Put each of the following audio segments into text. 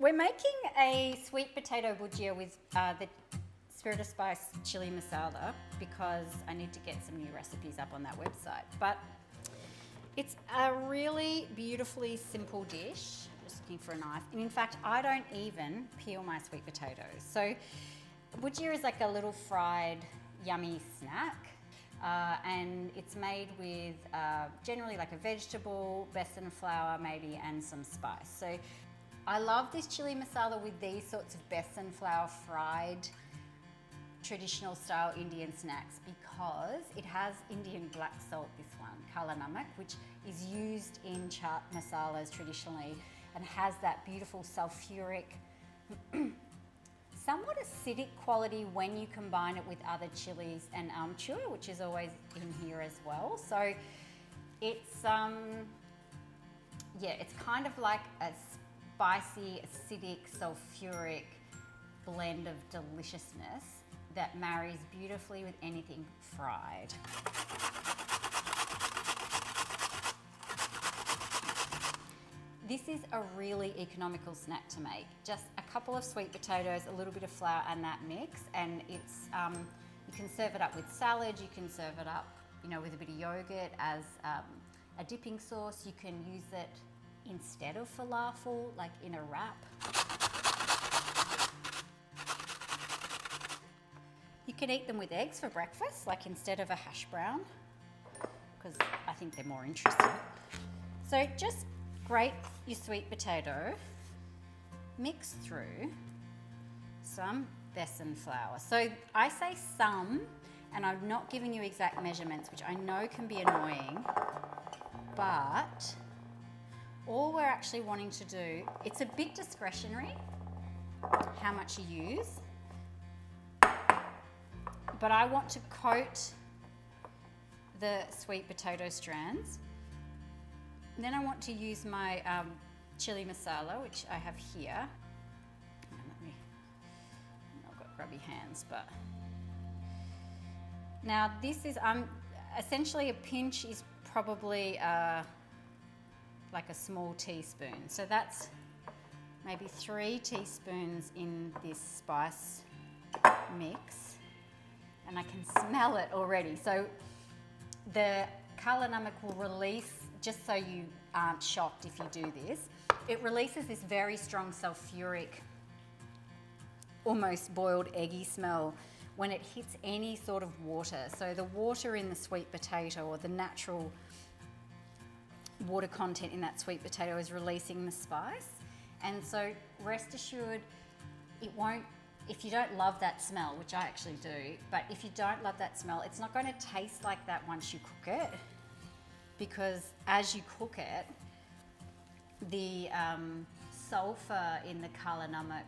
We're making a sweet potato bhujia with the Spirit of Spice Chilli Masala because I need to get some new recipes up on that website. But it's a really beautifully simple dish. Just looking for a knife. And in fact, I don't even peel my sweet potatoes. So bhujia is like a little fried, yummy snack. And it's made with generally like a vegetable, besan flour maybe, and some spice. So I love this chili masala with these sorts of besan flour fried traditional style Indian snacks because it has Indian black salt, this one, kala namak, which is used in chaat masalas traditionally and has that beautiful sulfuric, somewhat acidic quality when you combine it with other chilies and amchur, which is always in here as well. So it's, yeah, it's kind of like a spicy, acidic, sulfuric blend of deliciousness that marries beautifully with anything fried. This is a really economical snack to make. Just a couple of sweet potatoes, a little bit of flour and that mix, and it's, you can serve it up with salad, you can serve it up, you know, with a bit of yogurt as a dipping sauce. You can use it instead of falafel, like in a wrap. You can eat them with eggs for breakfast, like instead of a hash brown, because I think they're more interesting. So just grate your sweet potato, mix through some besan flour. So I say some, and I'm not giving you exact measurements, which I know can be annoying, but all we're actually wanting to do, it's a bit discretionary how much you use, but I want to coat the sweet potato strands. And then I want to use my chili masala, which I have here. I've got grubby hands, but. Now this is, essentially a pinch is probably like a small teaspoon. So that's maybe 3 teaspoons in this spice mix. And I can smell it already. So the kala namak will release, just so you aren't shocked if you do this, it releases this very strong sulfuric, almost boiled eggy smell when it hits any sort of water. So the water in the sweet potato, or the natural water content in that sweet potato, is releasing the spice. And so rest assured, it won't, if you don't love that smell, which I actually do, but if you don't love that smell, it's not going to taste like that once you cook it, because as you cook it, the sulfur in the kala namak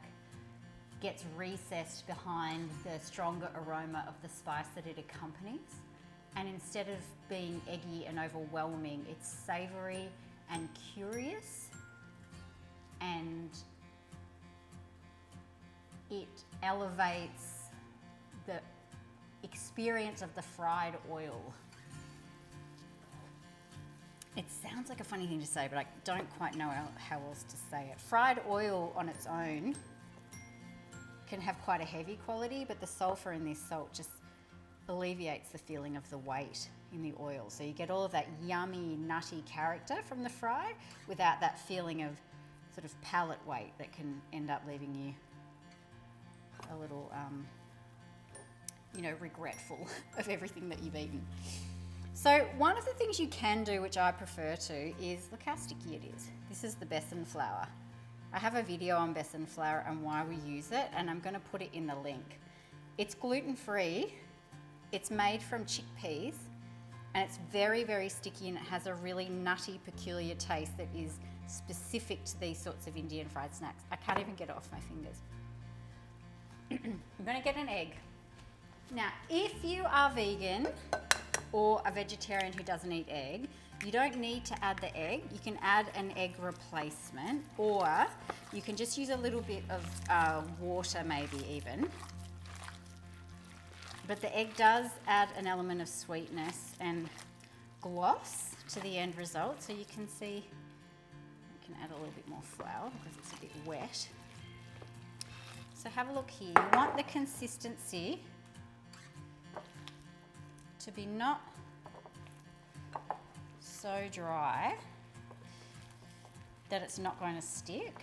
gets recessed behind the stronger aroma of the spice that it accompanies. And instead of being eggy and overwhelming, it's savory and curious, and it elevates the experience of the fried oil. It sounds like a funny thing to say, but I don't quite know how else to say it. Fried oil on its own can have quite a heavy quality, but the sulfur in this salt just alleviates the feeling of the weight in the oil. So you get all of that yummy, nutty character from the fry without that feeling of sort of palate weight that can end up leaving you a little, you know, regretful of everything that you've eaten. So one of the things you can do, which I prefer to, is look how sticky it is. This is the besan flour. I have a video on besan flour and why we use it, and I'm going to put it in the link. It's gluten-free, it's made from chickpeas, and it's very, very sticky, and it has a really nutty, peculiar taste that is specific to these sorts of Indian fried snacks. I can't even get it off my fingers. I'm going to get an egg. Now, if you are vegan or a vegetarian who doesn't eat egg, you don't need to add the egg. You can add an egg replacement, or you can just use a little bit of water maybe even. But the egg does add an element of sweetness and gloss to the end result. So you can see, you can add a little bit more flour because it's a bit wet. So have a look here. You want the consistency to be not so dry that it's not going to stick,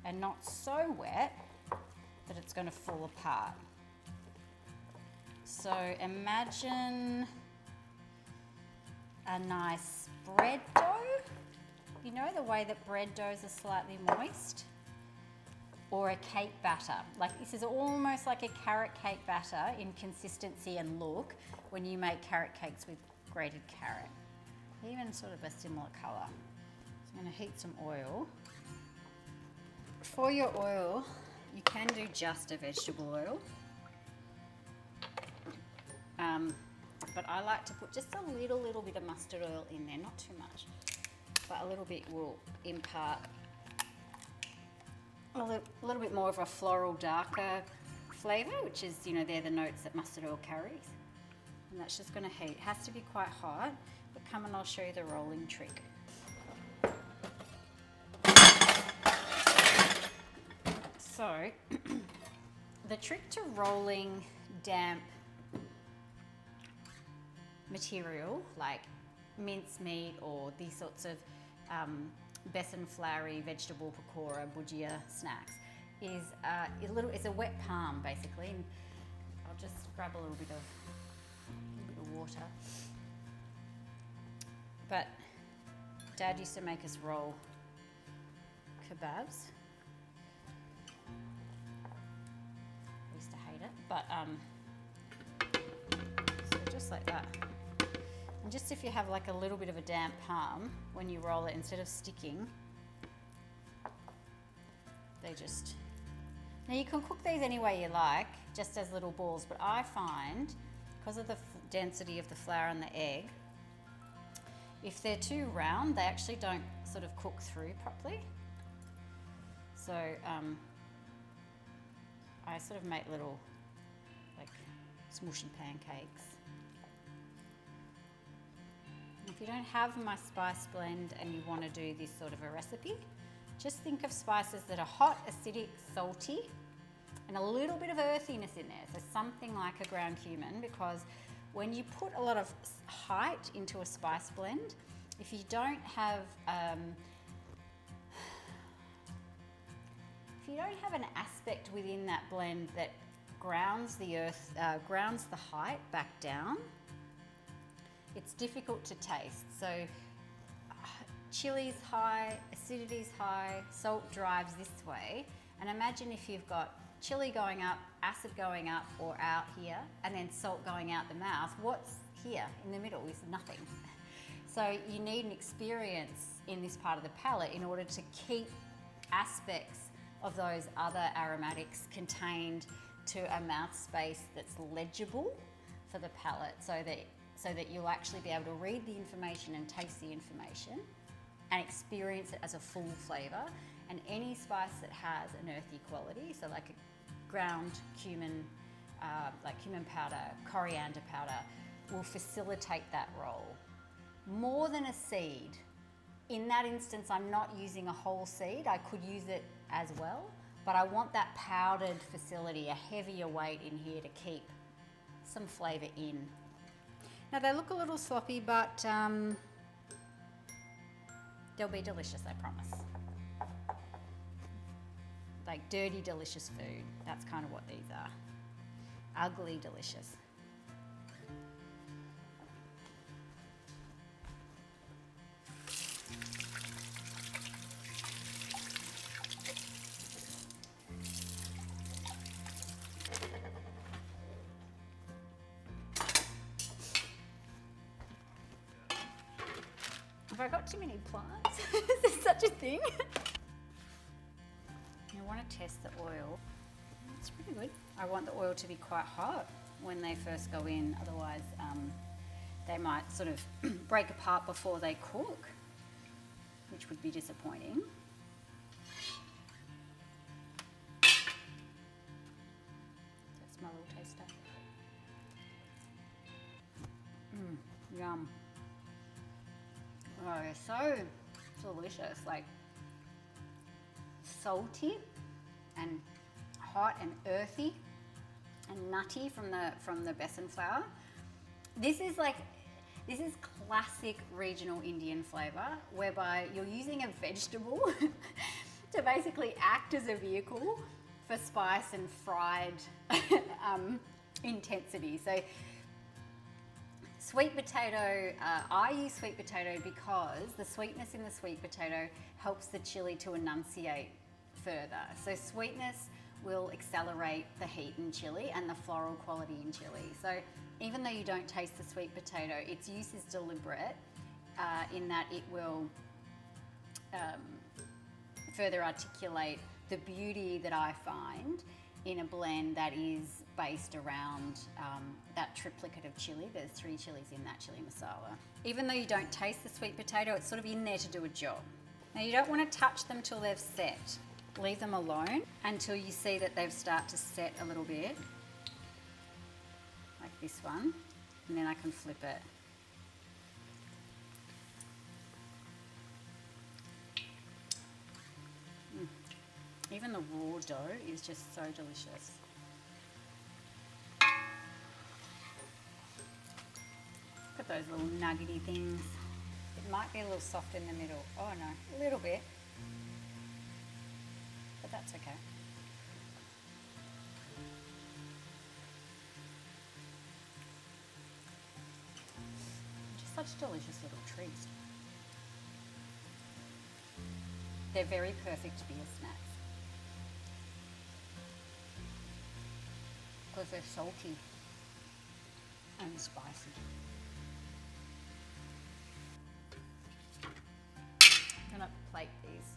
and not so wet that it's going to fall apart. So imagine a nice bread dough. You know, the way that bread doughs are slightly moist? Or a cake batter. Like, this is almost like a carrot cake batter in consistency and look when you make carrot cakes with grated carrot. Even sort of a similar colour. So I'm going to heat some oil. For your oil, you can do just a vegetable oil. But I like to put just a little bit of mustard oil in there, not too much, but a little bit will impart a little bit more of a floral, darker flavour, which is, you know, they're the notes that mustard oil carries. And that's just going to heat. It has to be quite hot, but come and I'll show you the rolling trick. So, the trick to rolling damp material like mincemeat or these sorts of besan floury vegetable pakora bhujia snacks is it's a wet palm basically. And I'll just grab a little bit of water. But Dad used to make us roll kebabs. I used to hate it, but so just like that. And just if you have like a little bit of a damp palm, when you roll it, instead of sticking, they just... Now you can cook these any way you like, just as little balls, but I find, because of the density of the flour and the egg, if they're too round, they actually don't sort of cook through properly. So I sort of make little like smooshy pancakes. If you don't have my spice blend and you want to do this sort of a recipe, just think of spices that are hot, acidic, salty, and a little bit of earthiness in there. So something like a ground cumin, because when you put a lot of height into a spice blend, if you don't have an aspect within that blend that grounds the height back down, it's difficult to taste. So chili's high, acidity's high, salt drives this way. And imagine if you've got chili going up, acid going up or out here, and then salt going out the mouth. What's here in the middle is nothing. So you need an experience in this part of the palate in order to keep aspects of those other aromatics contained to a mouth space that's legible for the palate, so that you'll actually be able to read the information and taste the information and experience it as a full flavour. And any spice that has an earthy quality, so like a ground cumin, like cumin powder, coriander powder, will facilitate that roll. More than a seed. In that instance, I'm not using a whole seed. I could use it as well, but I want that powdered facility, a heavier weight in here to keep some flavour in. Now they look a little sloppy, but they'll be delicious, I promise. Like dirty, delicious food. That's kind of what these are. Ugly, delicious. Have I got too many plants? Is there such a thing? You want to test the oil. It's pretty good. I want the oil to be quite hot when they first go in, otherwise they might sort of break apart before they cook, which would be disappointing. That's my little taster. Yum. Oh, it's so delicious, like salty and hot and earthy and nutty from the besan flour. This is classic regional Indian flavour, whereby you're using a vegetable to basically act as a vehicle for spice and fried intensity. So sweet potato, I use sweet potato because the sweetness in the sweet potato helps the chili to enunciate further. So sweetness will accelerate the heat in chili and the floral quality in chili. So even though you don't taste the sweet potato, its use is deliberate in that it will further articulate the beauty that I find in a blend that is based around that triplicate of chili. There's 3 chilies in that chili masala. Even though you don't taste the sweet potato, it's sort of in there to do a job. Now you don't want to touch them till they've set. Leave them alone until you see that they've started to set a little bit, like this one, and then I can flip it. Even the raw dough is just so delicious. Look at those little nuggety things. It might be a little soft in the middle. Oh no, a little bit. But that's okay. Just such delicious little treats. They're very perfect beer snacks because they're salty and spicy. I'm gonna plate these.